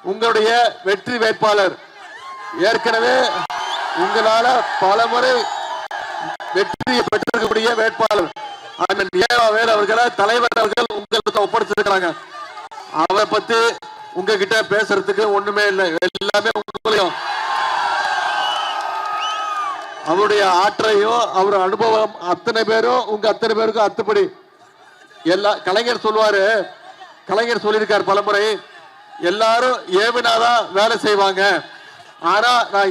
உங்களுடைய வெற்றி வேட்பாளர் ஏற்கனவே உங்களால பலமுறை வெற்றியை பெற்றிருக்கக்கூடிய வேட்பாளர் அண்ணன் ஏவா வேலு அவர்களை தலைவர் அவர்கள் உங்களுக்கு ஒப்படைச்சிருக்கிறாங்க. அவரை பத்தி உங்ககிட்ட பேசுறதுக்கு ஒண்ணுமே இல்லை. எல்லாமே உங்களையும் அவருடைய ஆற்றலையும் அவர் அனுபவம் அத்தனை பேரும் உங்க அத்தனை பேருக்கும் அத்துப்படி. எல்லா கலைஞர் சொல்லுவாரு, கலைஞர் சொல்லியிருக்காரு பலமுறை, எல்லாரும் ஏவினாதான் வேலை செய்வாங்க, ஆனா நான்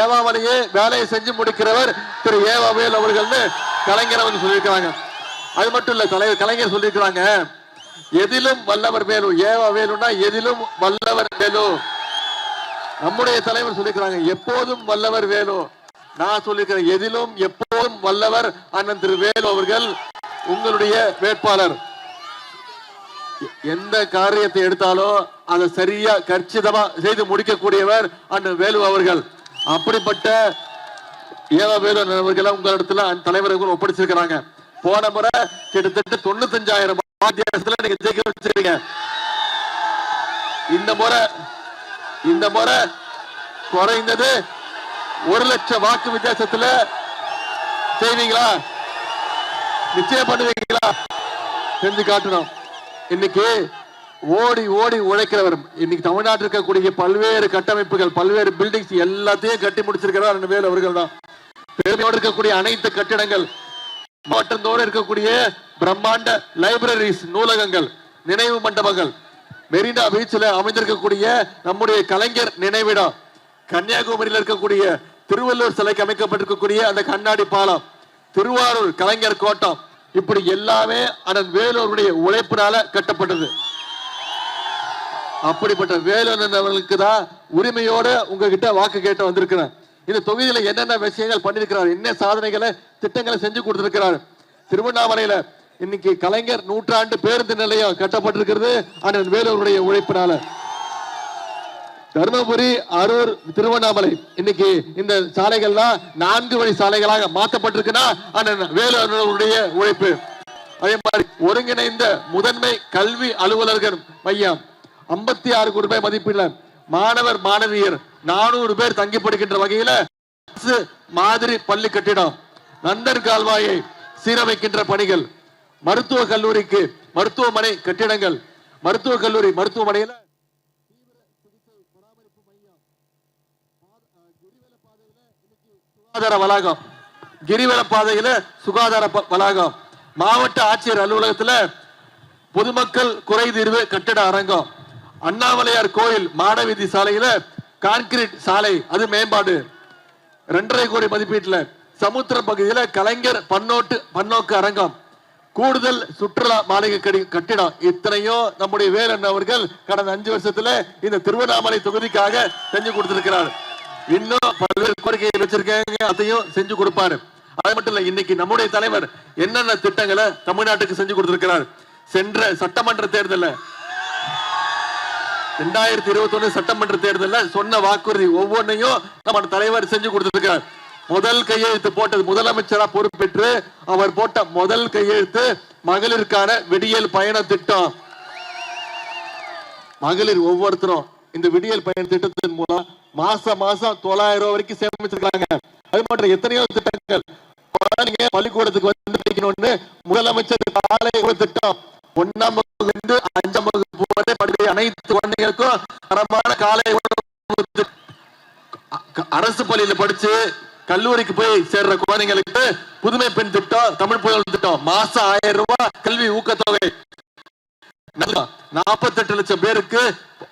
ஏவாமலையே வேலையை செஞ்சு முடிக்கிறவர் திரு ஏவா வேலு அவர்கள்னு கலைஞர் வந்து சொல்லியிருக்கிறாங்க. அது மட்டும் இல்ல, கலைஞர் சொல்லியிருக்கிறாங்க, எதிலும் வல்லவர் வேலு. ஏவா வேலுன்னா எதிலும் வல்லவர் வேலு. நம்முடைய தலைவர் சொல்லியிருக்கிறாங்க, எப்போதும் வல்லவர் வேலு. நான் சொல்லியிருக்கிறேன், எதிலும் எப்போதும் வல்லவர் அண்ணன் திரு வேலு அவர்கள் உங்களுடைய வேட்பாளர். எந்த காரியத்தை எடுத்தாலும் அதை சரியா கச்சிதமா செய்து முடிக்கக்கூடியவர் அண்ணன் வேலு அவர்கள். அப்படிப்பட்ட ஏவா வேலு அவர்களை உங்களிடத்துல தலைவர்கள் ஒப்படைச்சிருக்கிறாங்க. போன முறை கிட்டத்தட்ட 95,000 வித்தியாசத்துல நீங்க ஜெயிக்க வச்சிருக்கீங்க. இந்த முறை குறைந்தது 1,00,000 வாக்கு வித்தியாசத்துல செய்வீங்களா? நிச்சயம் பண்ணுவீங்களா? செஞ்சு காட்டணும். இன்னைக்கு ஓடி ஓடி உழைக்கிறவர், இன்னைக்கு தமிழ்நாட்டில் இருக்கக்கூடிய பல்வேறு கட்டமைப்புகள், பல்வேறு பில்டிங்ஸ் எல்லாத்தையும் கட்டி முடிச்சிருக்கிறார் வேலு அவர்கள் தான். பெருமையோடு இருக்கக்கூடிய அனைத்து கட்டிடங்கள், மாவட்டத்தோடு இருக்கக்கூடிய பிரம்மாண்ட லைப்ரரிஸ், நூலகங்கள், நினைவு மண்டபங்கள், மெரினா பீச்சில் அமைந்திருக்கக்கூடிய நம்முடைய கலைஞர் நினைவிடம், கன்னியாகுமரியில் இருக்கக்கூடிய திருவள்ளூர் சிலைக்கு அமைக்கப்பட்டிருக்கக்கூடிய அந்த கண்ணாடி பாலம், திருவாரூர் கலைஞர் கோட்டம், இப்படி எல்லாமே அண்ணன் வேலூருடைய உழைப்பினால கட்டப்பட்டது. அப்படிப்பட்ட வேலு அவர்களுக்கு தான் உரிமையோட உங்ககிட்ட வாக்கு கேட்டு வந்திருக்கிறேன். இந்த தொகுதியில என்னென்ன விஷயங்கள் பண்ணிருக்கிறார், என்ன சாதனைகளை திட்டங்களை செஞ்சு கொடுத்திருக்கிறார். திருவண்ணாமலையில இன்னைக்கு கலைஞர் 100 பேருந்து நிலையம் கட்டப்பட்டிருக்கிறது அண்ணன் வேலூருடைய உழைப்பினால. தருமபுரி, அரூர், திருவண்ணாமலை இன்னைக்கு இந்த சாலைகள்லாம் 4 வழி சாலைகளாக மாற்றப்பட்டிருக்குன்னா அண்ணன் வேலு அவர்களுடைய உழைப்பு. அதே மாதிரி ஒருங்கிணைந்த முதன்மை கல்வி அலுவலர்கள் மையம் 56 கோடி ரூபாய் மதிப்பீடுல மாணவர் மாணவியர் 400 பேர் தங்கி படிக்கின்ற வகையில மாதிரி பள்ளி கட்டிடம், நந்தர் கால்வாயை சீரமைக்கின்ற பணிகள், மருத்துவ கல்லூரிக்கு மருத்துவமனை கட்டிடங்கள், மருத்துவக் கல்லூரி மருத்துவமனையில சுகாதார வளாகம், கிரிவல பாதையில சுகாதார வளாகம், மாவட்ட ஆட்சியர் அலுவலகத்துல பொதுமக்கள் குறைதீர்வு கட்டிட அரங்கம், அண்ணாமலையார் கோயில் மாடவீதி சாலையில கான்கிரீட் சாலை, அது மேம்பாடு 2.5 கோடி மதிப்பீட்டுல சமுத்திர பகுதியில கலைஞர் பன்னோக்கு அரங்கம், கூடுதல் சுற்றுலா மாளிகை கட்டிடம். இத்தனையும் நம்முடைய வேலன் அவர்கள் கடந்த 5 வருஷத்துல இந்த திருவண்ணாமலை தொகுதிக்காக செஞ்சு கொடுத்திருக்கிறார். இன்னும் பல்வேறு கோரிக்கையை வச்சிருக்காங்க, அதையும் செஞ்சு கொடுப்பாரு. அது மட்டும் இல்ல, இன்னைக்கு நம்முடைய தலைவர் என்னென்ன திட்டங்களை தமிழ்நாட்டுக்கு செஞ்சு கொடுத்திருக்கிறார். சென்ற சட்டமன்ற தேர்தல் 2021 சட்டமன்ற தேர்தலில் சொன்ன வாக்குறுதி ஒவ்வொன்றையும் நம்ம தலைவர் செஞ்சு கொடுத்திருக்கிறார். முதல் கையெழுத்து போட்டது, முதலமைச்சரா பொறுப்பேற்று அவர் போட்ட முதல் கையெழுத்து மகளிருக்கான விடியல் பயண திட்டம். மகளிர் ஒவ்வொருத்தரும் இந்த விடியல் பயண திட்டத்தின் மூலம் மாசம் 9,000 ரூபாய் வரைக்கும் சேமிச்சிருக்காங்க. அது மட்டும் எத்தனையோ திட்டங்கள், பள்ளிக்கூடத்துக்கு வந்து படிக்கணும்னு முதலமைச்சர் காலை திட்டம், 1ஆம் வகுப்பிலிருந்து 5ஆம் வகுப்பு வரை படிக்கிற அனைத்து குழந்தைகளுக்கும் தரமான காலை அரசு பள்ளியில படிச்சு கல்லூரிக்கு போய் சேர்ற குழந்தைங்களுக்கு புதுமை பெண் திட்டம், தமிழ் புயல் திட்டம், மாசம் 1000 ரூபாய் கல்வி ஊக்கத்தொகை, 48 லட்சம் பேருக்கு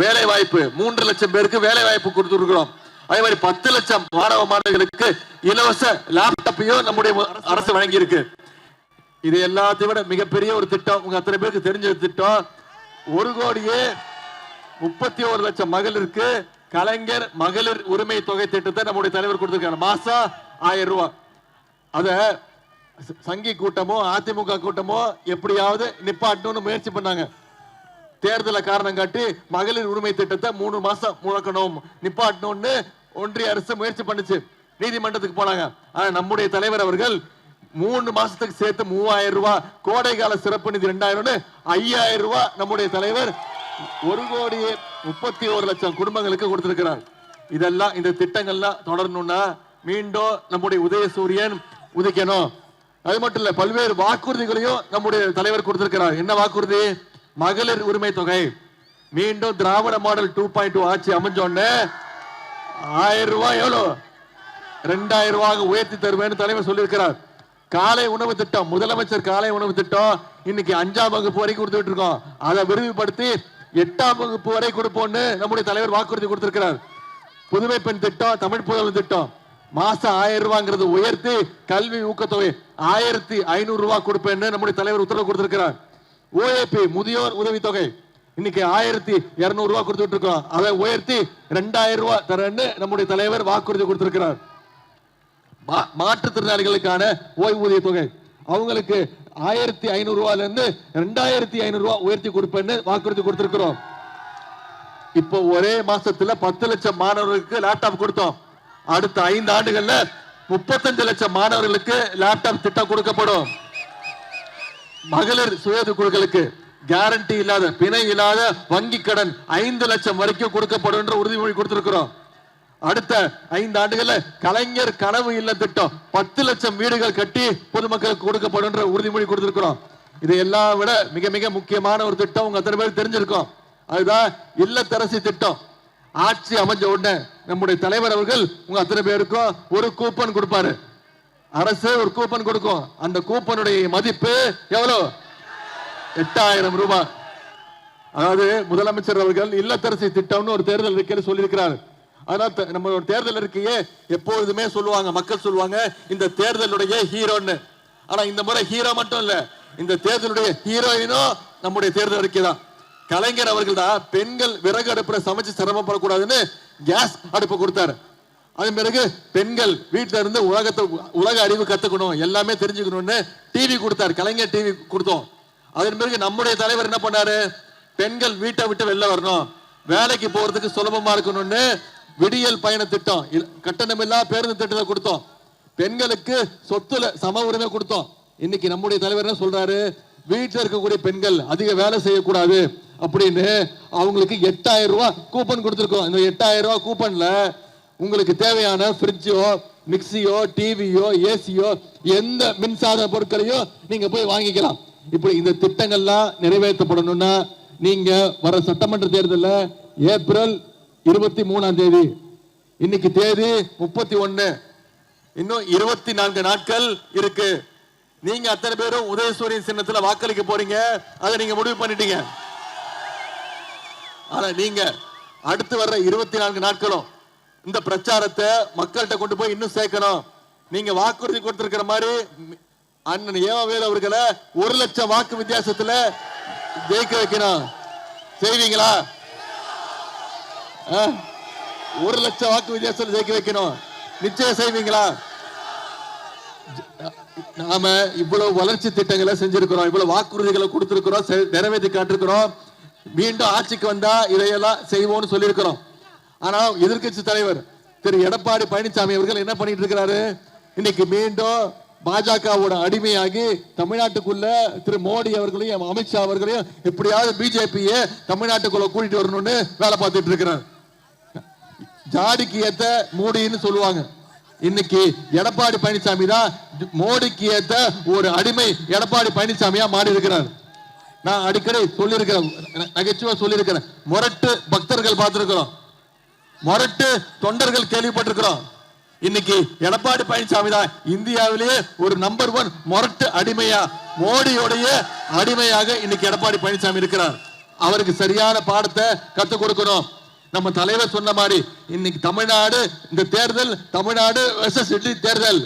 வேலை வாய்ப்பு, 3 லட்சம் பேருக்கு வேலை வாய்ப்பு கொடுத்துருக்கிறோம். அதே மாதிரி 10 லட்சம் மாணவ மாணவிகளுக்கு இலவச லேப்டாப்பையும் நம்முடைய அரசு வழங்கி இருக்கு. இது எல்லாத்தையும் விட மிகப்பெரிய ஒரு திட்டம், உங்க அத்தனை பேருக்கு தெரிஞ்ச திட்டம், 1,31 லட்சம் மகளிருக்கு கலைஞர் மகளிர் உரிமை தொகை திட்டத்தை நம்முடைய தலைவர் கொடுத்திருக்காங்க. மாசம் 1000 ரூபாய். அத சங்கி கூட்டமோ அதிமுக கூட்டமோ எப்படியாவது நிப்பாட்டணும்னு முயற்சி பண்ணாங்க. தேர்தலை காரணம் காட்டி மகளிர் உரிமை திட்டத்தை 3 மாசம் முழக்கணும், நிப்பாட்டணும்னு ஒன்றிய அரசு முயற்சி பண்ணுச்சு. நீதிமன்றத்துக்கு போனாங்க. ஆனா நம்முடைய தலைவர் அவர்கள் 3 மாசத்துக்கு சேர்த்து 3000 ரூபாய், கோடை கால சிறப்பு நிதி 2000, 5000 ரூபாய் நம்முடைய தலைவர் 1,00,00,000 31 லட்சம் குடும்பங்களுக்கு கொடுத்திருக்கிறார். இதெல்லாம் இந்த திட்டங்கள்லாம் தொடரணும்னா மீண்டும் நம்முடைய உதயசூரியன் உதிக்கணும். அது மட்டும் இல்ல, பல்வேறு வாக்குறுதிகளையும் நம்முடைய தலைவர் கொடுத்திருக்கிறார். என்ன வாக்குறுதி? மகளிர் உரிமை தொகை மீண்டும் திராவிட மாடல் 2.2 ஆட்சி அமைஞ்சோன்னு 1000 ரூபாய் எவ்வளவு 2000 ரூபாய் உயர்த்தி தருவேன் தலைவர் சொல்லியிருக்கிறார். காலை உணவு திட்டம், முதலமைச்சர் காலை உணவு திட்டம் இன்னைக்கு 5ஆம் வகுப்பு வரைக்கும் கொடுத்துட்டு இருக்கோம். அதை விரிவுபடுத்தி 8ஆம் வகுப்பு வரை கொடுப்போம்னு நம்முடைய தலைவர் வாக்குறுதி கொடுத்திருக்கிறார். புதுமை பெண் திட்டம், தமிழ் புதல்வன் திட்டம் மாசம் 1000 ரூபாங்கிறது உயர்த்தி கல்வி ஊக்கத்தொகை 1500 ரூபாய் கொடுப்பேன்னு நம்முடைய தலைவர் உத்தரவு கொடுத்திருக்கிறார். ஓஏபி முதியோர் உதவி தொகை இன்னைக்கு 1200 ரூபாய் கொடுத்துட்டு இருக்கோம். அதை உயர்த்தி 2000 ரூபாய் தரேன்னு நம்முடைய தலைவர் வாக்குறுதி கொடுத்திருக்கிறார். மாற்றுத்திறனாளிகளுக்கான ஓய்வூதிய தொகை அவங்களுக்கு 1500 ரூபாயில இருந்து 2500 ரூபாய் உயர்த்தி கொடுப்பேன்னு வாக்குறுதி கொடுத்திருக்கிறோம். இப்போ ஒரே மாசத்துல 10 லட்சம் மாணவர்களுக்கு லேப்டாப் கொடுத்தோம். அடுத்த 5 ஆண்டுகள்ல 35 லட்சம் மாணவர்களுக்கு லேப்டாப் திட்டம் கொடுக்கப்படும். மகளிர் சுய குழுக்களுக்கு கேரண்டி இல்லாத பிணை இல்லாத வங்கி கடன் 5 லட்சம் வரைக்கும் கொடுக்கப்படும் என்ற உறுதிமொழி கொடுத்திருக்கிறோம். அடுத்த 5 ஆண்டுகள்ல கலைஞர் கனவு இல்ல திட்டம் 10 லட்சம் வீடுகள் கட்டி பொதுமக்களுக்கு கொடுக்கப்படும் என்ற உறுதிமொழி கொடுத்திருக்கிறோம். இதையெல்லாம் விட மிக மிக முக்கியமான ஒரு திட்டம் உங்க அத்தனை பேருக்கு தெரிஞ்சிருக்கும். அதுதான் இல்லத்தரசி திட்டம். ஆட்சி அமைஞ்ச உடனே நம்முடைய தலைவர் அவர்கள் உங்க அத்தனை பேருக்கும் ஒரு கூப்பன் கொடுப்பாரு. அரசு ஒரு கூப்பன் கொடுக்கும். அந்த கூப்பனுடைய மதிப்பு எவ்வளவு? 8000 ரூபாய். அதாவது முதலமைச்சர் அவர்கள் இல்லத்தரசி திட்டம்னு ஒரு தேர்தல் அறிக்கையில் சொல்லியிருக்கிறார். அதனால நம்ம தேர்தல் அறிக்கையே எப்பொழுதுமே சொல்லுவாங்க, மக்கள் சொல்லுவாங்க இந்த தேர்தலுடைய ஹீரோன்னு. ஆனா இந்த முறை ஹீரோ மட்டும் இல்ல, இந்த தேர்தலுடைய ஹீரோயினும் நம்முடைய தேர்தல் அறிக்கை தான். கலைஞர் அவர்கள் தான் பெண்கள் விறகு அடுப்புல சமைச்சு சிரமப்படக்கூடாதுன்னு கேஸ் அடுப்பு கொடுத்தாரு. அதன் பிறகு பெண்கள் வீட்டுல இருந்து உலக அறிவு கத்துக்கணும், எல்லாமே தெரிஞ்சுக்கணும்னு டிவி கொடுத்தாரு. கலைஞர் டிவி கொடுத்தோம். அதன் பிறகு நம்முடைய தலைவர் என்ன பண்ணாரு? பெண்கள் வீட்டை விட்டு வெளில வரணும், வேலைக்கு போறதுக்கு சுலபமா இருக்கணும்னு விடியல் பயண திட்டம், கட்டணமில்லா பேருந்து திட்டத்தை கொடுத்தோம். பெண்களுக்கு சொத்துல சம உரிமை கொடுத்தோம். இன்னைக்கு நம்முடைய தலைவர் என்ன சொல்றாரு? வீட்டில் இருக்கக்கூடிய பெண்கள் அதிக வேலை செய்யக்கூடாது அப்படின்னு அவங்களுக்கு 8000 ரூபாய் கூப்பன் கொடுத்திருக்கோம். இந்த 8000 ரூபாய் கூப்பன்ல உங்களுக்கு தேவையான ஃப்ரிட்ஜோ, மிக்சியோ, டிவியோ, ஏசியோ, எந்த மின்சார பொருட்களையும் நீங்க போய் வாங்கிக்கலாம். இப்படி இந்த திட்டங்கள்லாம் நிறைவேற்றப்படணும்னா நீங்க வர சட்டமன்ற தேர்தலில் ஏப்ரல் 23ஆம் தேதி, இன்னைக்கு தேதி 31, இன்னும் 24 நாட்கள் இருக்கு. நீங்க அத்தனை பேரும் உதயசூரியன் சின்னத்துல வாக்களிக்க போறீங்க. அதை நீங்க முடிவு பண்ணிட்டீங்க. ஆனா நீங்க அடுத்து வர்ற 24 நாட்களும் இந்த பிரச்சாரத்தை மக்கள்கிட்ட கொண்டு போய் இன்னும் சேர்க்கணும். நீங்க வாக்குறுதி கொடுத்திருக்கிற மாதிரி அண்ணன் ஏவவேல் அவர்களை 1 லட்சம் வாக்கு வித்தியாசத்துல ஜெயிக்க வைக்கணும். செய்வீங்களா? 1 லட்சம் வாக்கு வித்தியாசத்தில் ஜெயிக்க வைக்கணும். நிச்சயம் செய்வீங்களா? நாம இவ்வளவு வளர்ச்சி திட்டங்களை செஞ்சிருக்கிறோம், இவ்வளவு வாக்குறுதிகளை கொடுத்திருக்கிறோம், நிறைவேற்றி காட்டிருக்கிறோம். மீண்டும் ஆட்சிக்கு வந்தா இதையெல்லாம் செய்வோம்னு சொல்லியிருக்கிறோம். ஆனா எதிர்கட்சி தலைவர் திரு எடப்பாடி பழனிசாமி அவர்கள் என்ன பண்ணிட்டு இருக்கிறாரு? இன்னைக்கு மீண்டும் பாஜகவோட அடிமையாகி தமிழ்நாட்டுக்குள்ள திரு மோடி அவர்களையும் அமித்ஷா அவர்களையும் எப்படியாவது பிஜேபியை தமிழ்நாட்டுக்குள்ள கூட்டிட்டு வரணும்னு வேலை பார்த்துட்டு இருக்கிறார். ஜாடிக்கு ஏத்த மோடின்னு சொல்லுவாங்க. இன்னைக்கு எடப்பாடி பழனிசாமி தான் மோடிக்கு ஏத்த ஒரு அடிமை எடப்பாடி பழனிசாமியா மாறி இருக்கிறார். நான் அடிக்கடி சொல்லியிருக்கிறேன், நகைச்சுவா சொல்லியிருக்கிறேன், முரட்டு பக்தர்கள் பார்த்திருக்கிறோம், முரட்டு தொண்டர்கள் கேள்விப்பட்டிருக்கிறோம். இன்னைக்கு எடப்பாடி பழனிசாமி தான் இந்தியாவிலேயே ஒரு நம்பர் 1 முரட்டு அடிமையா, மோடியோடைய அடிமையாக இன்னைக்கு எடப்பாடி பழனிசாமி இருக்கிறார். அவருக்கு சரியான பாடத்தை கத்துக் கொடுக்கணும். நம்ம தலைவர் சொன்ன மாதிரி இன்னைக்கு தமிழ்நாடு, இந்த தேர்தல் தமிழ்நாடு வெர்சஸ் டெல்லி தேர்தல்.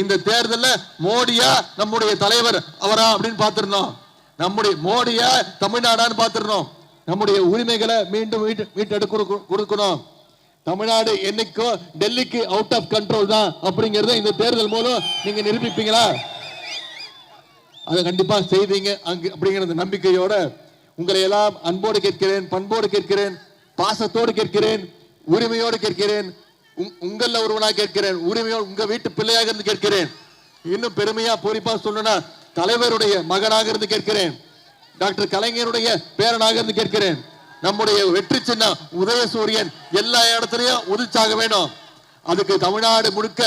இந்த தேர்தலில் மோடியா நம்முடைய தலைவர் அவரா அப்படின்னு பார்த்திருந்தோம். நம்முடைய மோடியா தமிழ்நாடான்னு பார்த்திருந்தோம். நம்முடைய உரிமைகளை மீண்டும் மீட்டெடுக்க கொடுக்கணும். தமிழ்நாடு என்னைக்கும் டெல்லிக்கு அவுட் ஆஃப் கண்ட்ரோல் தான் அப்படிங்கறத இந்த தேர்தல் மூலம் நீங்க நிரூபிப்பீங்களா? அதை கண்டிப்பா செய்வீங்க அப்படிங்கிற நம்பிக்கையோட உங்களை எல்லாம் அன்போடு கேட்கிறேன், பண்போடு கேட்கிறேன், பாசத்தோடு கேட்கிறேன், உரிமையோடு கேட்கிறேன், உங்கள ஒருவனாக கேட்கிறேன், உரிமையோடு உங்க வீட்டு பிள்ளையாக இருந்து கேட்கிறேன். இன்னும் பெருமையா பூரிப்பா சொல்லணும்னா தலைவருடைய மகனாக இருந்து கேட்கிறேன், டாக்டர் கலைஞருடைய பேரனாக இருந்து கேட்கிறேன். நம்முடைய வெற்றி சின்னம் உதயசூரியன் எல்லா இடத்துலயும் உதிச்சாக வேணும். அதுக்கு தமிழ்நாடு முழுக்க,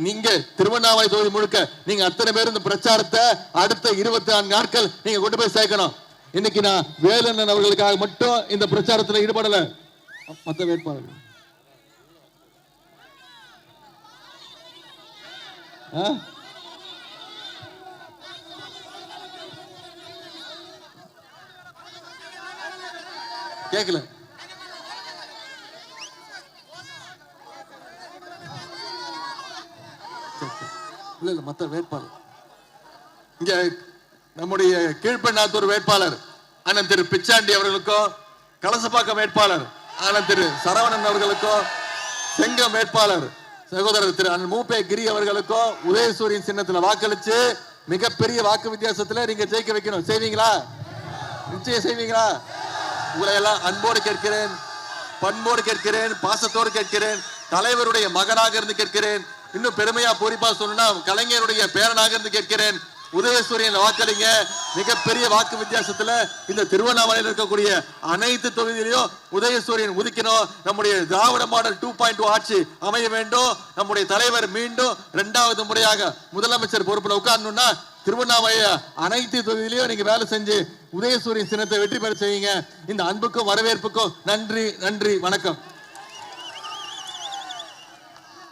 நீங்க திருவண்ணாமலை தொகுதி முழுக்க நீங்க அத்தனை பேர் இந்த பிரச்சாரத்தை அடுத்த 24 நாட்கள் நீங்க கொண்டு போய் சேர்க்கணும். இன்னைக்கு நான் வேலண்ணன் அவர்களுக்காக மட்டும் இந்த பிரச்சாரத்தில் ஈடுபடல. மற்ற வேட்பாளர்கள் கேட்கல. இல்ல இல்ல மத்த வேட்பாளர் இங்க நம்முடைய கீழ்பெண்ணாத்தூர் வேட்பாளர் அண்ணன் திரு பிச்சாண்டி அவர்களுக்கும், கலசப்பாக்கம் வேட்பாளர் அண்ணன் திரு சரவணன் அவர்களுக்கும், செங்கம் வேட்பாளர் சகோதரர் திரு அண்ணன் மூப்பே கிரி அவர்களுக்கும் உதயசூரியன் சின்னத்துல வாக்களிச்சு மிகப்பெரிய வாக்கு வித்தியாசத்துல நீங்க ஜெயிக்க வைக்கணும். செய்வீங்களா? நிச்சயம் செய்வீங்களா? உங்களை எல்லாம் அன்போடு கேட்கிறேன், பண்போடு கேட்கிறேன், பாசத்தோடு கேட்கிறேன், தலைவருடைய மகனாக இருந்து கேட்கிறேன், இன்னும் பெருமையா பொறிப்பா சொல்லணும்னா கலைஞருடைய பேரனாக இருந்து கேட்கிறேன். உதயசூரியன் வாக்களிங்க. மிகப்பெரிய வாக்கு வித்தியாசத்துல இந்த திருவண்ணாமலையில் இருக்கக்கூடிய அனைத்து தொகுதியிலையும் உதயசூரியன் உதிக்கணும். நம்முடைய திராவிட மாடல் 2.0 ஆட்சி அமைய வேண்டும். நம்முடைய தலைவர் மீண்டும் 2வது முறையாக முதலமைச்சர் பொறுப்புல உட்காரணும்னா திருவண்ணாமலை அனைத்து தொகுதியிலையும் நீங்க வேலை செஞ்சு உதயசூரியன் சின்னத்தை வெற்றி பெற செய்யுங்க. இந்த அன்புக்கும் வரவேற்புக்கும் நன்றி, நன்றி, வணக்கம்.